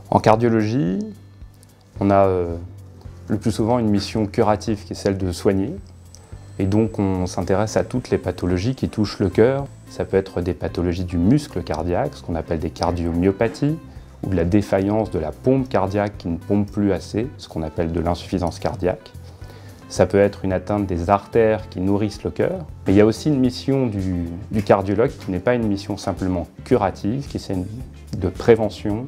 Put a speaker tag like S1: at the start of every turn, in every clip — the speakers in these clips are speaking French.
S1: En cardiologie, on a le plus souvent une mission curative qui est celle de soigner. Et donc on s'intéresse à toutes les pathologies qui touchent le cœur. Ça peut être des pathologies du muscle cardiaque, ce qu'on appelle des cardiomyopathies, ou de la défaillance de la pompe cardiaque qui ne pompe plus assez, ce qu'on appelle de l'insuffisance cardiaque. Ça peut être une atteinte des artères qui nourrissent le cœur. Mais il y a aussi une mission du cardiologue qui n'est pas une mission simplement curative, qui est celle de prévention,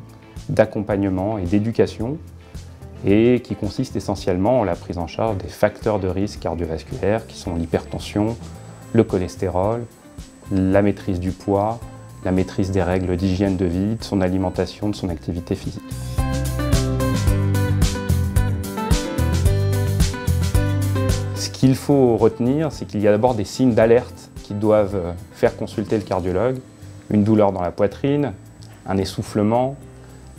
S1: d'accompagnement et d'éducation, et qui consiste essentiellement en la prise en charge des facteurs de risque cardiovasculaires qui sont l'hypertension, le cholestérol, la maîtrise du poids, la maîtrise des règles d'hygiène de vie, de son alimentation, de son activité physique. Ce qu'il faut retenir, c'est qu'il y a d'abord des signes d'alerte qui doivent faire consulter le cardiologue. Une douleur dans la poitrine, un essoufflement,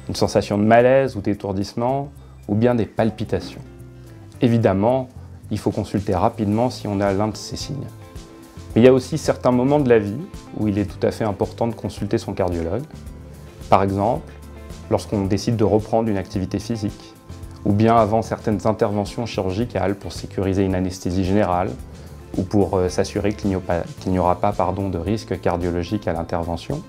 S1: une sensation de malaise ou d'étourdissement, ou bien des palpitations. Évidemment, il faut consulter rapidement si on a l'un de ces signes. Mais il y a aussi certains moments de la vie où il est tout à fait important de consulter son cardiologue. Par exemple, lorsqu'on décide de reprendre une activité physique, ou bien avant certaines interventions chirurgicales pour sécuriser une anesthésie générale, ou pour s'assurer qu'il n'y aura pas de risque cardiologique à l'intervention.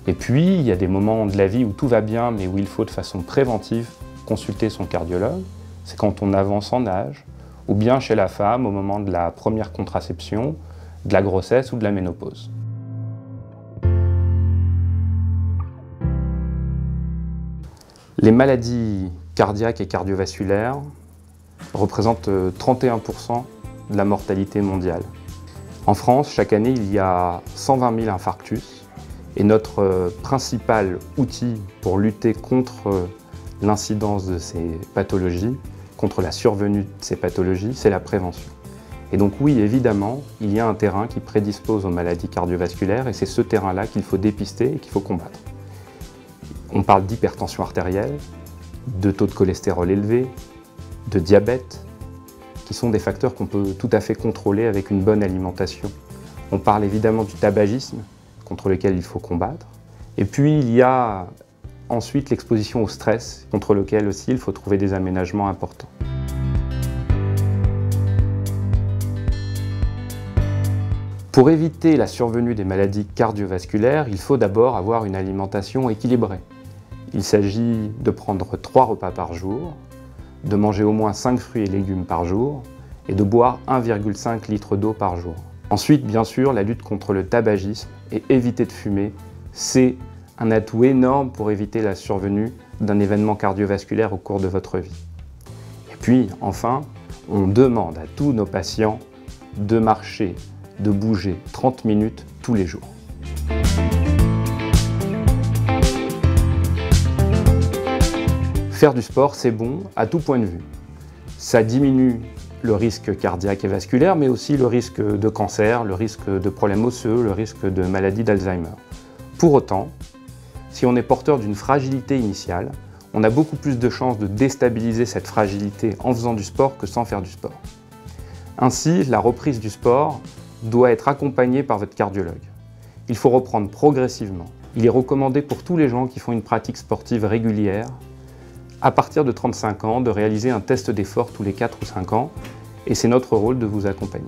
S1: Et puis, il y a des moments de la vie où tout va bien, mais où il faut de façon préventive consulter son cardiologue. C'est quand on avance en âge, ou bien chez la femme au moment de la première contraception, de la grossesse ou de la ménopause. Les maladies cardiaques et cardiovasculaires représentent 31% de la mortalité mondiale. En France, chaque année, il y a 120 000 infarctus, et notre principal outil pour lutter contre l'incidence de ces pathologies, contre la survenue de ces pathologies, c'est la prévention. Et donc oui, évidemment, il y a un terrain qui prédispose aux maladies cardiovasculaires et c'est ce terrain-là qu'il faut dépister et qu'il faut combattre. On parle d'hypertension artérielle, de taux de cholestérol élevé, de diabète, qui sont des facteurs qu'on peut tout à fait contrôler avec une bonne alimentation. On parle évidemment du tabagisme, contre lequel il faut combattre. Et puis il y a ensuite l'exposition au stress, contre lequel aussi il faut trouver des aménagements importants. Pour éviter la survenue des maladies cardiovasculaires, il faut d'abord avoir une alimentation équilibrée. Il s'agit de prendre 3 repas par jour, de manger au moins 5 fruits et légumes par jour et de boire 1,5 litre d'eau par jour. Ensuite, bien sûr, la lutte contre le tabagisme et éviter de fumer, c'est un atout énorme pour éviter la survenue d'un événement cardiovasculaire au cours de votre vie. Et puis, enfin, on demande à tous nos patients de marcher, de bouger 30 minutes tous les jours. Faire du sport, c'est bon à tout point de vue. Ça diminue le risque cardiaque et vasculaire, mais aussi le risque de cancer, le risque de problèmes osseux, le risque de maladie d'Alzheimer. Pour autant, si on est porteur d'une fragilité initiale, on a beaucoup plus de chances de déstabiliser cette fragilité en faisant du sport que sans faire du sport. Ainsi, la reprise du sport doit être accompagnée par votre cardiologue. Il faut reprendre progressivement. Il est recommandé pour tous les gens qui font une pratique sportive régulière, à partir de 35 ans, de réaliser un test d'effort tous les 4 ou 5 ans, et c'est notre rôle de vous accompagner.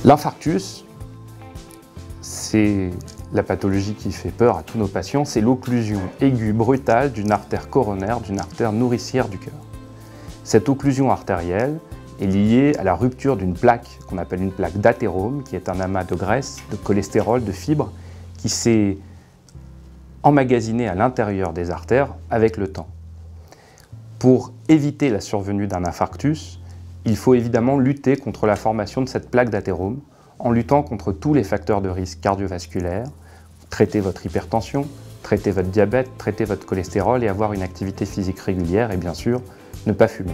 S1: L'infarctus, c'est la pathologie qui fait peur à tous nos patients, c'est l'occlusion aiguë brutale d'une artère coronaire, d'une artère nourricière du cœur. Cette occlusion artérielle est liée à la rupture d'une plaque qu'on appelle une plaque d'athérome, qui est un amas de graisse, de cholestérol, de fibres, qui s'est emmagasiné à l'intérieur des artères avec le temps. Pour éviter la survenue d'un infarctus, il faut évidemment lutter contre la formation de cette plaque d'athérome en luttant contre tous les facteurs de risque cardiovasculaires, traiter votre hypertension, traiter votre diabète, traiter votre cholestérol et avoir une activité physique régulière et bien sûr, ne pas fumer.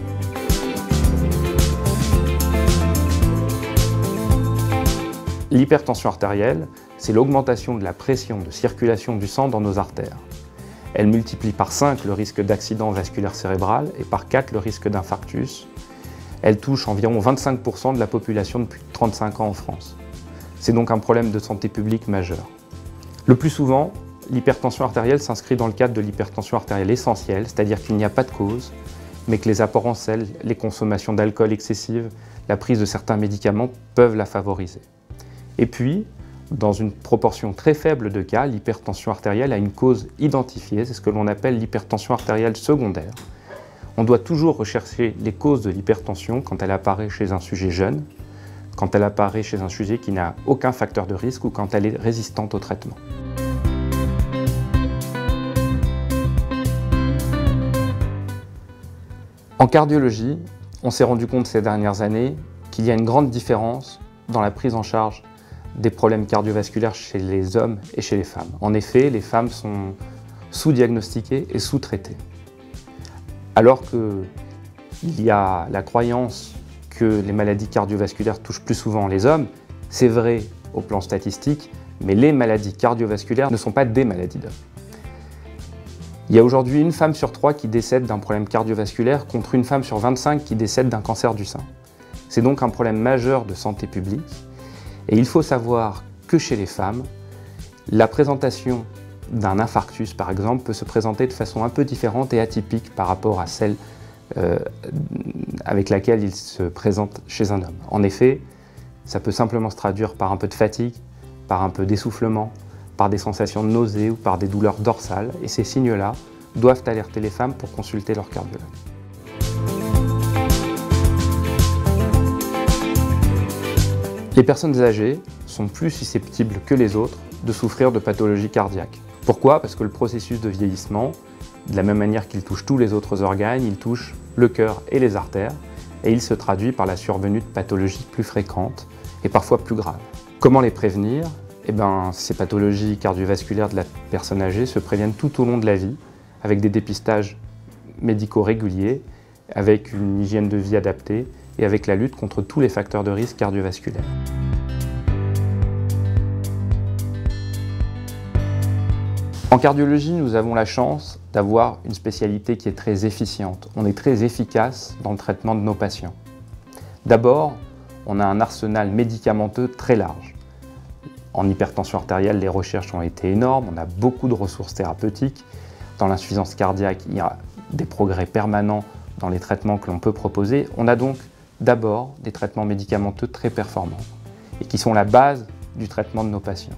S1: L'hypertension artérielle, c'est l'augmentation de la pression de circulation du sang dans nos artères. Elle multiplie par 5 le risque d'accident vasculaire cérébral et par 4 le risque d'infarctus. Elle touche environ 25% de la population de plus de 35 ans en France. C'est donc un problème de santé publique majeur. Le plus souvent, l'hypertension artérielle s'inscrit dans le cadre de l'hypertension artérielle essentielle, c'est-à-dire qu'il n'y a pas de cause, mais que les apports en sel, les consommations d'alcool excessives, la prise de certains médicaments peuvent la favoriser. Et puis, dans une proportion très faible de cas, l'hypertension artérielle a une cause identifiée, c'est ce que l'on appelle l'hypertension artérielle secondaire. On doit toujours rechercher les causes de l'hypertension quand elle apparaît chez un sujet jeune, quand elle apparaît chez un sujet qui n'a aucun facteur de risque ou quand elle est résistante au traitement. En cardiologie, on s'est rendu compte ces dernières années qu'il y a une grande différence dans la prise en charge des problèmes cardiovasculaires chez les hommes et chez les femmes. En effet, les femmes sont sous-diagnostiquées et sous-traitées. Alors qu'il y a la croyance que les maladies cardiovasculaires touchent plus souvent les hommes, c'est vrai au plan statistique, mais les maladies cardiovasculaires ne sont pas des maladies d'hommes. Il y a aujourd'hui une femme sur 3 qui décède d'un problème cardiovasculaire contre une femme sur 25 qui décède d'un cancer du sein. C'est donc un problème majeur de santé publique. Et il faut savoir que chez les femmes, la présentation d'un infarctus, par exemple, peut se présenter de façon un peu différente et atypique par rapport à celle avec laquelle il se présente chez un homme. En effet, ça peut simplement se traduire par un peu de fatigue, par un peu d'essoufflement, par des sensations de nausée ou par des douleurs dorsales. Et ces signes-là doivent alerter les femmes pour consulter leur cardiologue. Les personnes âgées sont plus susceptibles que les autres de souffrir de pathologies cardiaques. Pourquoi? Parce que le processus de vieillissement, de la même manière qu'il touche tous les autres organes, il touche le cœur et les artères, et il se traduit par la survenue de pathologies plus fréquentes et parfois plus graves. Comment les prévenir? Ces pathologies cardiovasculaires de la personne âgée se préviennent tout au long de la vie, avec des dépistages médicaux réguliers, avec une hygiène de vie adaptée et avec la lutte contre tous les facteurs de risque cardiovasculaires. En cardiologie, nous avons la chance d'avoir une spécialité qui est très efficiente. On est très efficace dans le traitement de nos patients. D'abord, on a un arsenal médicamenteux très large. En hypertension artérielle, les recherches ont été énormes, on a beaucoup de ressources thérapeutiques. Dans l'insuffisance cardiaque, il y a des progrès permanents dans les traitements que l'on peut proposer. On a donc d'abord des traitements médicamenteux très performants et qui sont la base du traitement de nos patients.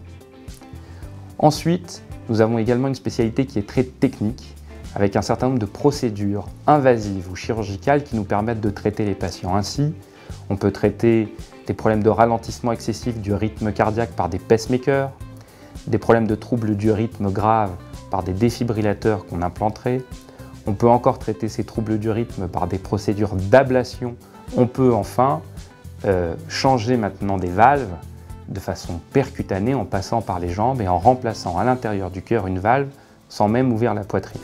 S1: Ensuite, nous avons également une spécialité qui est très technique, avec un certain nombre de procédures invasives ou chirurgicales qui nous permettent de traiter les patients. Ainsi, on peut traiter des problèmes de ralentissement excessif du rythme cardiaque par des pacemakers, des problèmes de troubles du rythme graves par des défibrillateurs qu'on implanterait. On peut encore traiter ces troubles du rythme par des procédures d'ablation. On peut enfin changer maintenant des valves de façon percutanée en passant par les jambes et en remplaçant à l'intérieur du cœur une valve sans même ouvrir la poitrine.